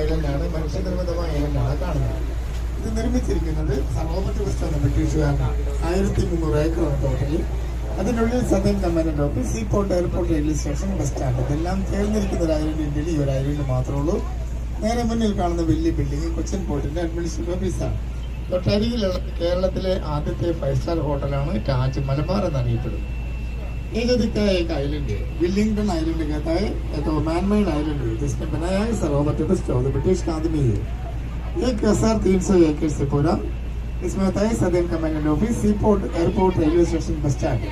ഐലൻഡാണ്, മനുഷ്യനിർമ്മിതമായ ഐലൻഡാണ് കാണുന്നത്. ഇത് നിർമ്മിച്ചിരിക്കുന്നത് റോബർട്ട് വെസ്റ്റ് എന്ന ബ്രിട്ടീഷുകാരനാണ്. 1300 ഏക്കറാണ് ടോട്ടലി. അതിനുള്ളിൽ southern command office, seaport, airport, railway station, bus stand, ഇതെല്ലാം ചേർന്നിരിക്കുന്ന ഒരു ഐലൻഡ് ഇന്ത്യയിൽ ഈ ഒരു ഐലൻഡ് മാത്രമേ ഉള്ളൂ. നേരെ മുന്നിൽ കാണുന്ന വലിയ ബിൽഡിംഗ് കൊച്ചിൻ പോർട്ടിന്റെ അഡ്മിനിസ്ട്രേറ്റീവ് ഓഫീസാണ്. തൊട്ടരികിലുള്ള കേരളത്തിലെ ആദ്യത്തെ 5 സ്റ്റാർ ഹോട്ടലാണ് താജ് मलबार എന്നറിയപ്പെടുന്നത്. ये जो दिखता है एक आइलैंड है, विलिंगटन आइलैंड कहता है, तो मैनमेड आइलैंड है जिसने बनाया है सर रॉबर्ट वेस्ट, ब्रिटिश का आदमी है। 1300 एकड़ से पूरा इसमें होता है southern command office, C port, airport, railway station, bus stand,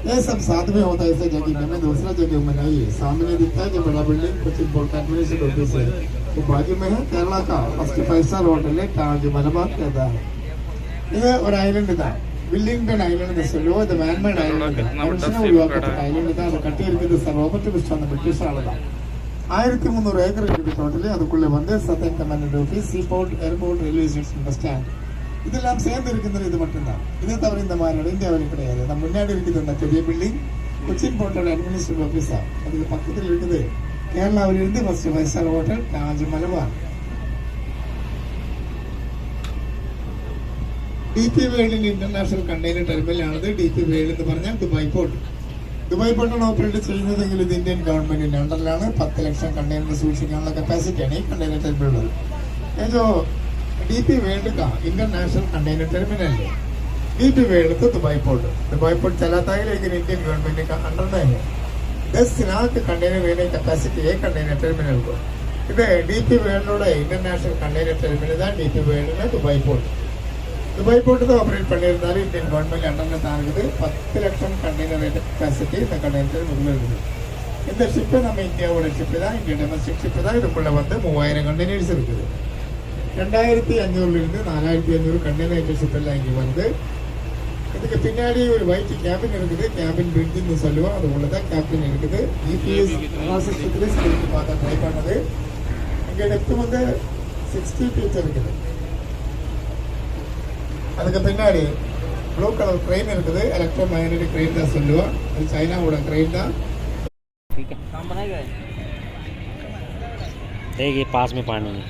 ये सब साथ में होता है। ऐसे जगह में दूसरा जगह में नहीं है। सामने दिखता है जो बड़ा building Cochin port administrative office है, तो बाजू में है केरला का फर्स्ट 5 स्टार होटल है ताज मलबार कहता है। ये और आइलैंड था വില്ലിംഗ്ടൺ ഐലൻഡ് சொல்லுவோம். ഇത് മാൻമേഡ് ഐലൻഡ്, മനുഷ്യനെ ഒഴിവാക്കപ്പെട്ട ഐലൻഡ് தான். அதை கட்டியிருக்கிறது சார் റോബർട്ട് വെസ്റ്റ് എന്ന ബ്രിട്ടീഷാണ് தான். 1300 ஏக்கர் இருக்குது டோட்டலி. அதுக்குள்ளே வந்து southern command office, seaport, airport, railway station, bus stand, இதெல்லாம் சேர்ந்து இருக்கிறது. இது மட்டும்தான். இதே தவிர இந்த மாதிரி இந்தியாவில் கிடையாது. நம்ம முன்னாடி இருக்குது அந்த பெரிய பில்டிங் கொச்சின் போர்ட்டோட அட்மினிஸ்ட்ரேட்டிவ் ஆஃபீஸ் தான். அதுக்கு பக்கத்தில் இருக்குது கேரளாவிலிருந்து first 5 star hotel Taj Malabar. DP World international container ടെർമിനലാണത്. DP World എന്ന് പറഞ്ഞാൽ ദുബായ് പോർട്ട്. ദുബായ് പോർട്ടാണ് ഓപ്പറേറ്റ് ചെയ്യുന്നതെങ്കിൽ ഇത് ഇന്ത്യൻ ഗവൺമെന്റിന്റെ അണ്ടറിലാണ്. 10 ലക്ഷം കണ്ടെയ്നർ സൂക്ഷിക്കാനുള്ള കപ്പാസിറ്റിയാണ് ഈ കണ്ടെയ്നർ ടെർമിനൽ. जो DP World का इंटरनेशनल कंटेनर टर्मिनल है, DP World तो दुबई पोर्ट चलाता है, लेकिन इंडियन गवर्नमेंट का अंडर में है. 10 लाख कंटेनर लेने कैपेसिटी है कंटेनर टर्मिनल को. ഇത് DP World international container terminal தான். DP World ദുബായ് போர்ட் தான் ஆப்ரேட் பண்ணியிருந்தாலும் இந்தியன் கவர்மெண்ட் அண்டரில் தான் இருக்குது. 10 லட்சம் கண்டெய்னர் கெப்பாசிட்டி இந்த கண்டெய்னர் முதல்ல இருக்குது. இந்த ஷிப்பு நம்ம இந்தியாவோட ஷிப்பு தான், இந்தியன் டொமஸ்டிக் ஷிப்பு தான். இதுக்குள்ள வந்து 3000 கண்டெய்னர்ஸ் இருக்குது. 2500 4500 கண்டெய்னர் ஷிப் எல்லாம் இங்கே வந்து. இதுக்கு பின்னாடி ஒரு ஒயிட் கேபின் இருக்குது, கேபின் பிரிட்ஜ்னு சொல்லுவோம். அது உள்ளதான் கேபின் இருக்குது. GPS பார்த்தா ட்ரை பண்ணது. இங்கே டெப்த் வந்து 60 feet இருக்குது. அதுக்கு பின்னாடி ப்ளூ கலர் க்ரெயின் இருக்குது, எலக்ட்ரோ மேக்னெட்டிக் க்ரெயின் தான் சொல்லுவோம். அது சைனாவோட க்ரெயின் தான். ये पास में पानी है.